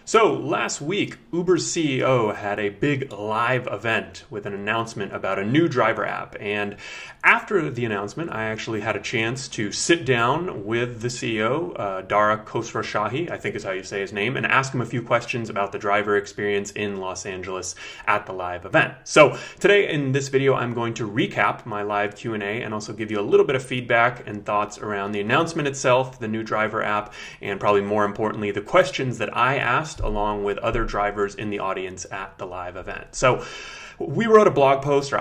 So last week, Uber's CEO had a big live event with an announcement about a new driver app. And after the announcement, I actually had a chance to sit down with the CEO, Dara Khosrowshahi, I think is how you say his name, and ask him a few questions about the driver experience in Los Angeles at the live event. So today in this video, I'm going to recap my live Q&A and also give you a little bit of feedback and thoughts around the announcement itself, the new driver app, and probably more importantly, the questions that I asked along with other drivers in the audience at the live event. So I wrote a blog post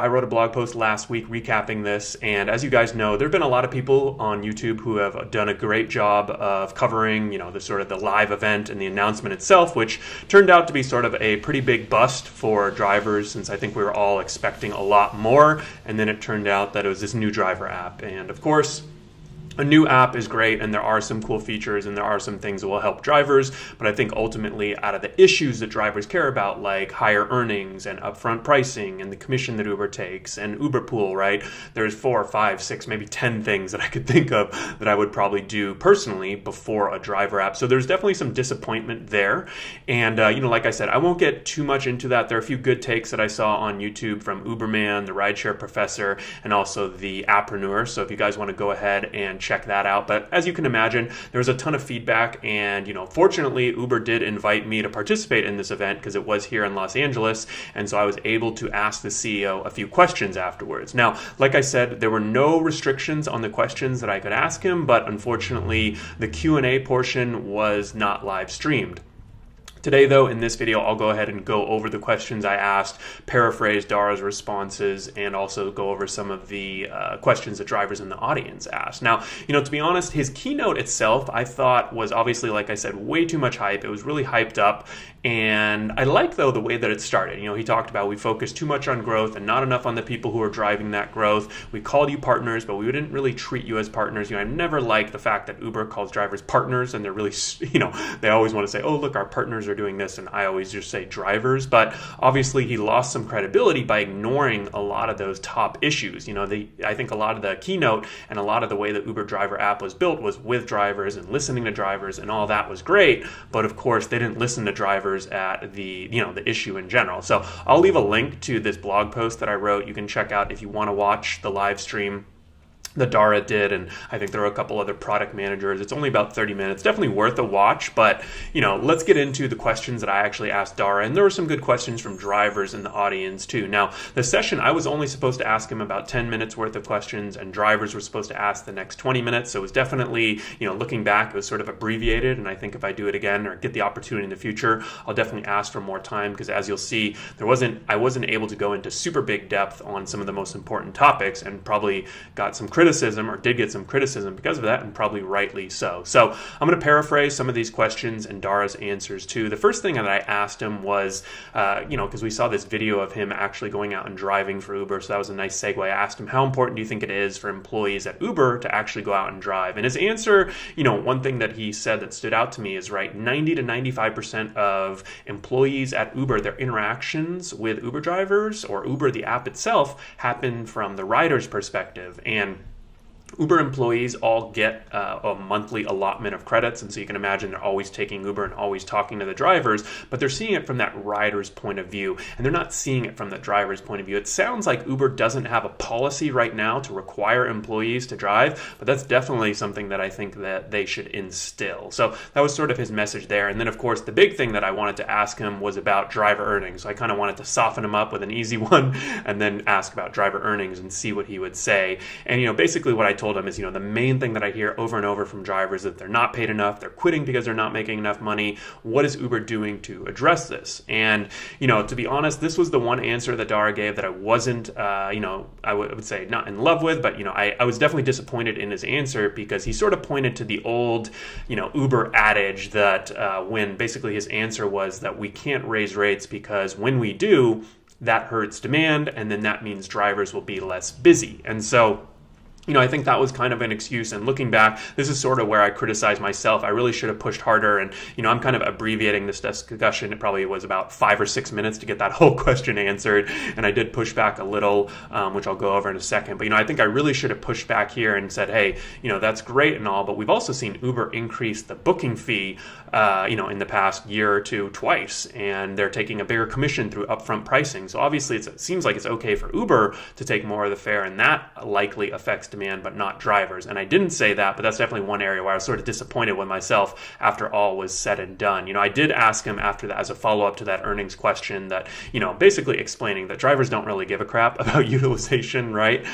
last week recapping this, and as you guys know, there have been a lot of people on YouTube who have done a great job of covering, the live event and the announcement itself, which turned out to be sort of a pretty big bust for drivers, since I think we were all expecting a lot more, and then it turned out that it was this new driver app. And of course, a new app is great, and there are some cool features and there are some things that will help drivers, but I think ultimately out of the issues that drivers care about, like higher earnings and upfront pricing and the commission that Uber takes and Uber Pool, right? There's 4, 5, 6, maybe 10 things that I could think of that I would probably do personally before a driver app. So there's definitely some disappointment there. And, like I said, I won't get too much into that. There are a few good takes that I saw on YouTube from Uberman, the Rideshare Professor, and also the Appreneur. So if you guys want to go ahead and check that out. But as you can imagine, there was a ton of feedback, and fortunately Uber did invite me to participate in this event because it was here in Los Angeles, and so I was able to ask the CEO a few questions afterwards. Now, like I said, there were no restrictions on the questions that I could ask him, but unfortunately the Q&A portion was not live streamed. Today, though, in this video, I'll go ahead and go over the questions I asked, paraphrase Dara's responses, and also go over some of the questions that drivers in the audience asked. Now, to be honest, his keynote itself, I thought was obviously, like I said, way too much hype. It was really hyped up, and I like, though, the way that it started. He talked about we focused too much on growth and not enough on the people who are driving that growth. We called you partners, but we didn't really treat you as partners. I never like the fact that Uber calls drivers partners, and they're really, they always want to say, oh, look, our partners are doing this, and I always just say drivers. But obviously he lost some credibility by ignoring a lot of those top issues. I think a lot of the keynote and a lot of the way the Uber driver app was built was with drivers and listening to drivers, and all that was great, but of course they didn't listen to drivers at the issue in general. So I'll leave a link to this blog post that I wrote. You can check out if you want to watch the live stream that Dara did, and I think there are a couple other product managers. It's only about 30 minutes. Definitely worth a watch, but let's get into the questions that I actually asked Dara, and there were some good questions from drivers in the audience too. Now, the session, I was only supposed to ask him about 10 minutes worth of questions, and drivers were supposed to ask the next 20 minutes, so it was definitely, looking back, it was sort of abbreviated, and I think if I do it again or get the opportunity in the future, I'll definitely ask for more time, because as you'll see, I wasn't able to go into super big depth on some of the most important topics, and probably got some criticism, or did get some criticism because of that, and probably rightly so. So I'm going to paraphrase some of these questions and Dara's answers too. The first thing that I asked him was, because we saw this video of him actually going out and driving for Uber, so that was a nice segue. I asked him, how important do you think it is for employees at Uber to actually go out and drive? And his answer, one thing that he said that stood out to me is, 90 to 95% of employees at Uber, their interactions with Uber drivers or Uber, the app itself, happen from the rider's perspective. And Uber employees all get a monthly allotment of credits, and so you can imagine they're always taking Uber and always talking to the drivers, but they're seeing it from that rider's point of view, and they're not seeing it from the driver's point of view. It sounds like Uber doesn't have a policy right now to require employees to drive, but that's definitely something that I think that they should instill. So that was sort of his message there. And then, of course, the big thing that I wanted to ask him was about driver earnings. So I kind of wanted to soften him up with an easy one and then ask about driver earnings and see what he would say. And, basically what I told him is, the main thing that I hear over and over from drivers is that they're not paid enough, they're quitting because they're not making enough money. What is Uber doing to address this? And, to be honest, this was the one answer that Dara gave that I wasn't, I would say not in love with, but, I was definitely disappointed in his answer, because he sort of pointed to the old, Uber adage that when basically his answer was that we can't raise rates because when we do, that hurts demand, and then that means drivers will be less busy. And so I think that was kind of an excuse. And looking back, this is sort of where I criticize myself. I really should have pushed harder. And, I'm kind of abbreviating this discussion. It probably was about 5 or 6 minutes to get that whole question answered. And I did push back a little, which I'll go over in a second. But, I think I really should have pushed back here and said, hey, that's great and all. But we've also seen Uber increase the booking fee, in the past year or two twice. And they're taking a bigger commission through upfront pricing. So obviously it seems like it's okay for Uber to take more of the fare. And that likely affects demand, but not drivers. And I didn't say that, but that's definitely one area where I was sort of disappointed with myself after all was said and done. I did ask him after that as a follow-up to that earnings question that, basically explaining that drivers don't really give a crap about utilization, right?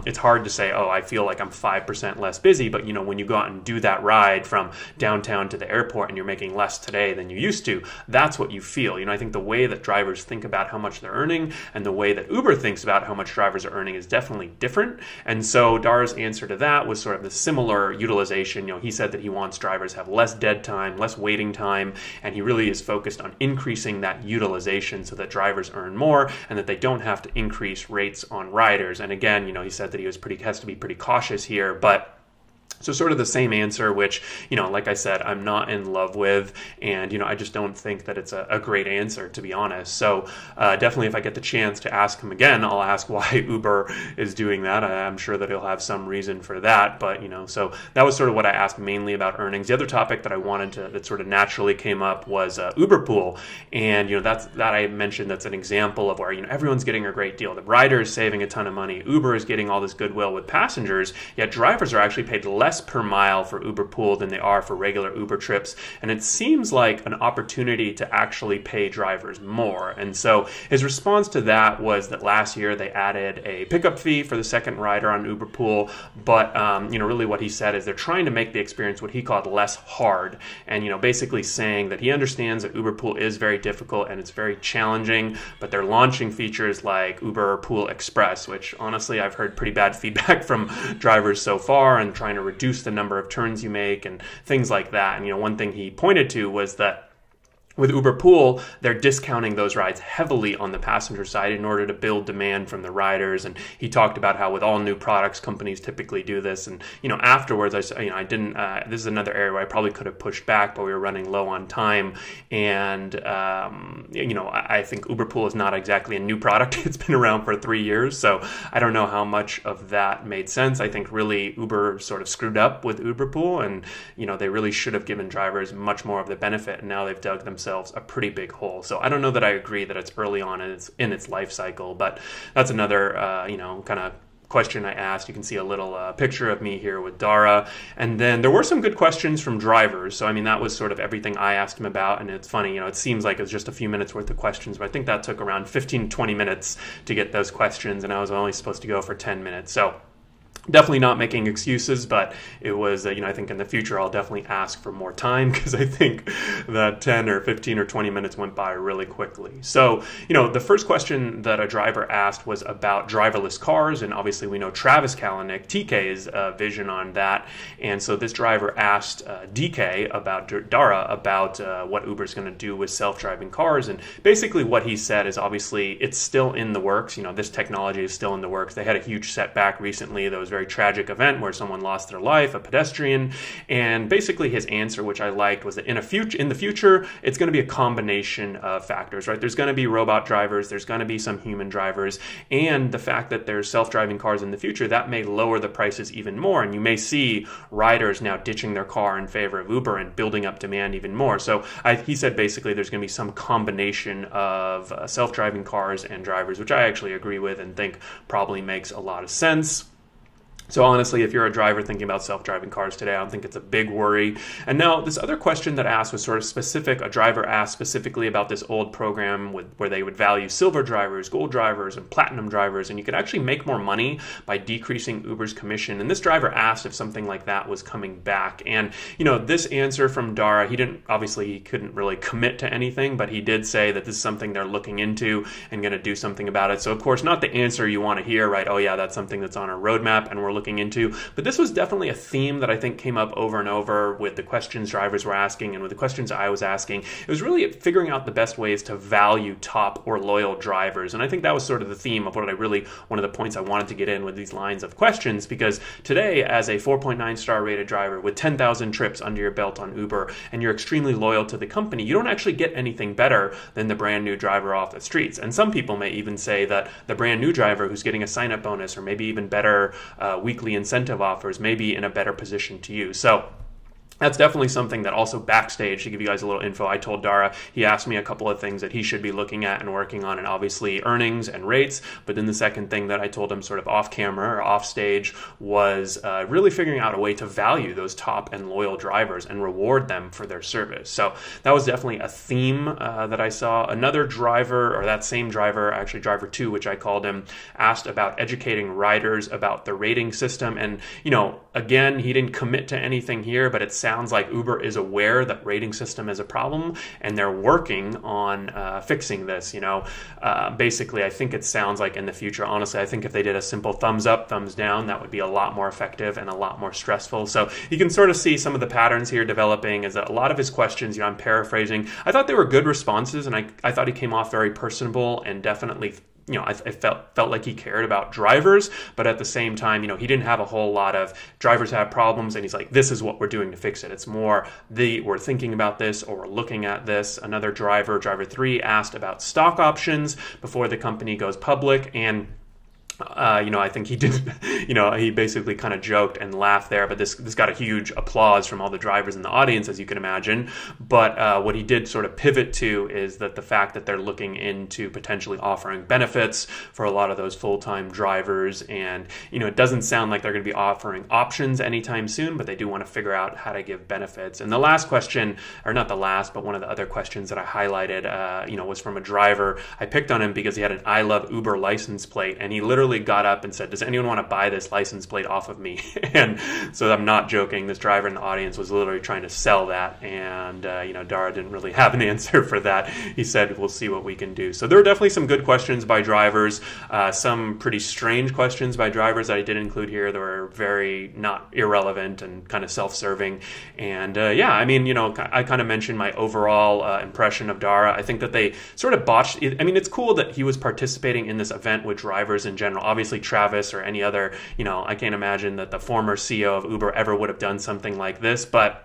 It's hard to say, oh, I feel like I'm 5% less busy, but when you go out and do that ride from downtown to the airport and you're making less today than you used to, that's what you feel. I think the way that drivers think about how much they're earning and the way that Uber thinks about how much drivers are earning is definitely different. And so Dara's answer to that was sort of the similar utilization. He said that he wants drivers to have less dead time, less waiting time, and he really is focused on increasing that utilization so that drivers earn more and that they don't have to increase rates on riders. And again, he said that he has to be pretty cautious here, but so sort of the same answer, which, like I said, I'm not in love with. And, I just don't think that it's a great answer, to be honest. So definitely if I get the chance to ask him again, I'll ask why Uber is doing that. I'm sure that he'll have some reason for that. But, so that was sort of what I asked mainly about earnings. The other topic that I wanted to, that sort of naturally came up was Uber Pool. And, that I mentioned that's an example of where, everyone's getting a great deal. The rider is saving a ton of money. Uber is getting all this goodwill with passengers, yet drivers are actually paid less per mile for Uber Pool than they are for regular Uber trips. And it seems like an opportunity to actually pay drivers more. And so his response to that was that last year they added a pickup fee for the second rider on Uber Pool. But, really what he said is they're trying to make the experience what he called less hard. And, basically saying that he understands that Uber Pool is very difficult and it's very challenging, but they're launching features like Uber Pool Express, which honestly I've heard pretty bad feedback from drivers so far, and trying to reduce the number of turns you make and things like that. And one thing he pointed to was that with Uber Pool, they're discounting those rides heavily on the passenger side in order to build demand from the riders. And he talked about how with all new products, companies typically do this. And, afterwards, I didn't, this is another area where I probably could have pushed back, but we were running low on time. And, I think Uber Pool is not exactly a new product. It's been around for 3 years. So I don't know how much of that made sense. I think really Uber sort of screwed up with Uber Pool, and, they really should have given drivers much more of the benefit. And now they've dug themselves a pretty big hole. So I don't know that I agree that it's early on in its life cycle, but that's another, kind of question I asked. You can see a little picture of me here with Dara. And then there were some good questions from drivers. So, that was sort of everything I asked him about. And it's funny, it seems like it was just a few minutes worth of questions, but I think that took around 15, 20 minutes to get those questions. And I was only supposed to go for 10 minutes. So definitely not making excuses, but it was, I think in the future I'll definitely ask for more time, because I think that 10 or 15 or 20 minutes went by really quickly. So, the first question that a driver asked was about driverless cars, and obviously we know Travis Kalanick, TK's vision on that. And so this driver asked DK about Dara about what Uber's going to do with self-driving cars. And basically what he said is obviously it's still in the works. This technology is still in the works. They had a huge setback recently. There was very tragic event where someone lost their life, a pedestrian. And basically his answer, which I liked, was that in the future, it's going to be a combination of factors, right? There's going to be robot drivers, there's going to be some human drivers, and the fact that there's self-driving cars in the future, that may lower the prices even more. And you may see riders now ditching their car in favor of Uber and building up demand even more. So he said basically there's going to be some combination of self-driving cars and drivers, which I actually agree with and think probably makes a lot of sense. So honestly, if you're a driver thinking about self-driving cars today, I don't think it's a big worry. And now this other question that asked was sort of specific. A driver asked specifically about this old program where they would value silver drivers, gold drivers, and platinum drivers, and you could actually make more money by decreasing Uber's commission. And this driver asked if something like that was coming back. And, this answer from Dara, he couldn't really commit to anything, but he did say that this is something they're looking into and going to do something about it. So of course, not the answer you want to hear, right? Oh yeah, that's something that's on our roadmap and we're looking into. But this was definitely a theme that I think came up over and over with the questions drivers were asking and with the questions I was asking. It was really figuring out the best ways to value top or loyal drivers. And I think that was sort of the theme of one of the points I wanted to get in with these lines of questions, because today, as a 4.9 star rated driver with 10,000 trips under your belt on Uber, and you're extremely loyal to the company, you don't actually get anything better than the brand new driver off the streets. And some people may even say that the brand new driver who's getting a sign-up bonus or maybe even better weekly incentive offers may be in a better position to you. So that's definitely something that also backstage, to give you guys a little info, I told Dara, he asked me a couple of things that he should be looking at and working on, and obviously earnings and rates. But then the second thing that I told him sort of off camera or off stage was really figuring out a way to value those top and loyal drivers and reward them for their service. So that was definitely a theme that I saw. Another driver, or that same driver, actually driver 2, which I called him, asked about educating riders about the rating system. And, you know, again, he didn't commit to anything here, but it sounds like Uber is aware that rating system is a problem and they're working on fixing this. You know, basically, I think it sounds like in the future, honestly, I think if they did a simple thumbs up, thumbs down, that would be a lot more effective and a lot more stressful. So you can sort of see some of the patterns here developing. Is that a lot of his questions, you know, I'm paraphrasing, I thought they were good responses, and I thought he came off very personable and definitely, you know, I felt like he cared about drivers, but at the same time, you know, he didn't have a whole lot of drivers have problems and he's like, this is what we're doing to fix it. It's more we're thinking about this or we're looking at this. Another driver, driver 3, asked about stock options before the company goes public, and you know, I think he did, you know, he basically kind of joked and laughed there, but this got a huge applause from all the drivers in the audience, as you can imagine. But what he did sort of pivot to is that the fact that they're looking into potentially offering benefits for a lot of those full-time drivers. And, you know, it doesn't sound like they're going to be offering options anytime soon, but they do want to figure out how to give benefits. And the last question, or not the last, but one of the other questions that I highlighted, you know, was from a driver. I picked on him because he had an I Love Uber license plate, and he literally got up and said, does anyone want to buy this license plate off of me? And so I'm not joking, this driver in the audience was literally trying to sell that, and you know, Dara didn't really have an answer for that. He said, we'll see what we can do. So there were definitely some good questions by drivers, some pretty strange questions by drivers that I did include here that were very not irrelevant and kind of self-serving. And yeah, I mean, you know, I kind of mentioned my overall impression of Dara. I think that they sort of botched it. I mean, it's cool that he was participating in this event with drivers in general. Obviously, Travis or any other, you know, I can't imagine that the former CEO of Uber ever would have done something like this, but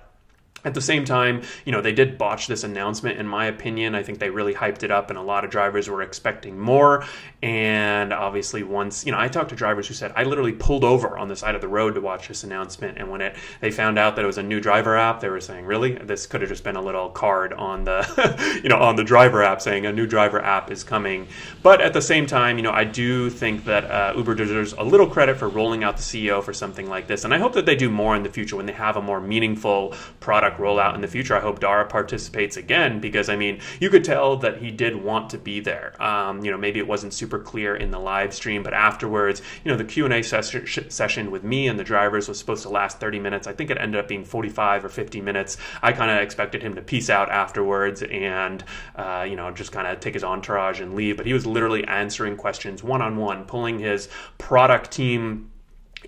at the same time, you know, they did botch this announcement, in my opinion. I think they really hyped it up, and a lot of drivers were expecting more. And obviously once, you know, I talked to drivers who said, I literally pulled over on the side of the road to watch this announcement. And when they found out that it was a new driver app, they were saying, really? This could have just been a little card on the, you know, on the driver app saying a new driver app is coming. But at the same time, you know, I do think that Uber deserves a little credit for rolling out the CEO for something like this. And I hope that they do more in the future when they have a more meaningful product rollout in the future. I hope Dara participates again, because I mean, you could tell that he did want to be there. You know, maybe it wasn't super clear in the live stream, but afterwards, you know, the Q&A session with me and the drivers was supposed to last 30 minutes. I think it ended up being 45 or 50 minutes. I kind of expected him to peace out afterwards and, you know, just kind of take his entourage and leave. But he was literally answering questions one-on-one, pulling his product team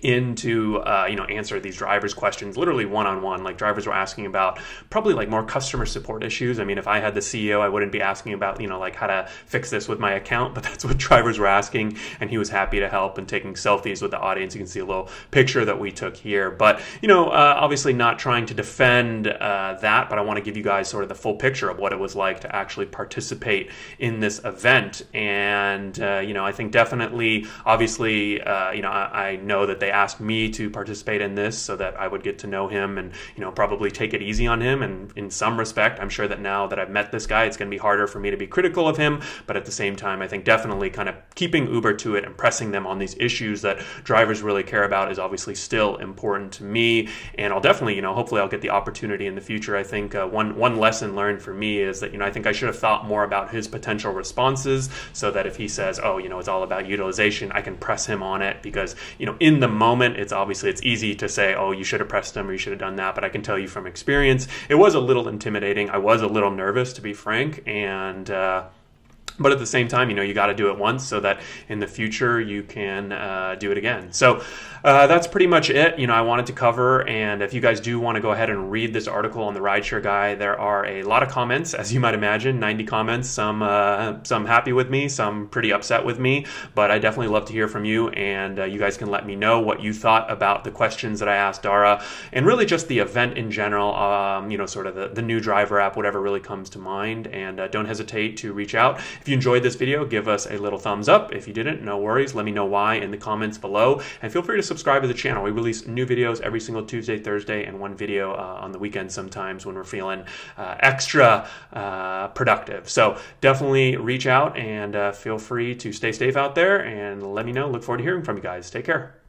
into you know, answer these drivers' questions literally one-on-one. Like, drivers were asking about probably like more customer support issues. I mean, if I had the CEO, I wouldn't be asking about, you know, like how to fix this with my account, but that's what drivers were asking, and he was happy to help and taking selfies with the audience. You can see a little picture that we took here. But, you know, obviously not trying to defend that, but I want to give you guys sort of the full picture of what it was like to actually participate in this event. And you know, I think definitely, obviously, you know, I know that they asked me to participate in this so that I would get to know him and, you know, probably take it easy on him. And in some respect, I'm sure that now that I've met this guy, it's going to be harder for me to be critical of him. But at the same time, I think definitely kind of keeping Uber to it and pressing them on these issues that drivers really care about is obviously still important to me. And I'll definitely, you know, hopefully I'll get the opportunity in the future. I think one lesson learned for me is that, you know, I think I should have thought more about his potential responses, so that if he says, oh, you know, it's all about utilization, I can press him on it. Because, you know, in the moment, it's easy to say, oh, you should have pressed him or you should have done that. But I can tell you from experience, it was a little intimidating. I was a little nervous, to be frank. And But at the same time, you got to do it once so that in the future you can do it again. So that's pretty much it. I wanted to cover. And if you guys do want to go ahead and read this article on the Rideshare guy, there are a lot of comments, as you might imagine, 90 comments. Some happy with me, some pretty upset with me. But I definitely love to hear from you. And you guys can let me know what you thought about the questions that I asked Dara, and really just the event in general. Sort of the new driver app, whatever really comes to mind. And don't hesitate to reach out. If you enjoyed this video, give us a little thumbs up. If you didn't, no worries. Let me know why in the comments below. And feel free to subscribe to the channel. We release new videos every single Tuesday, Thursday, and one video on the weekend sometimes when we're feeling extra productive. So definitely reach out and feel free to stay safe out there and let me know. Look forward to hearing from you guys. Take care.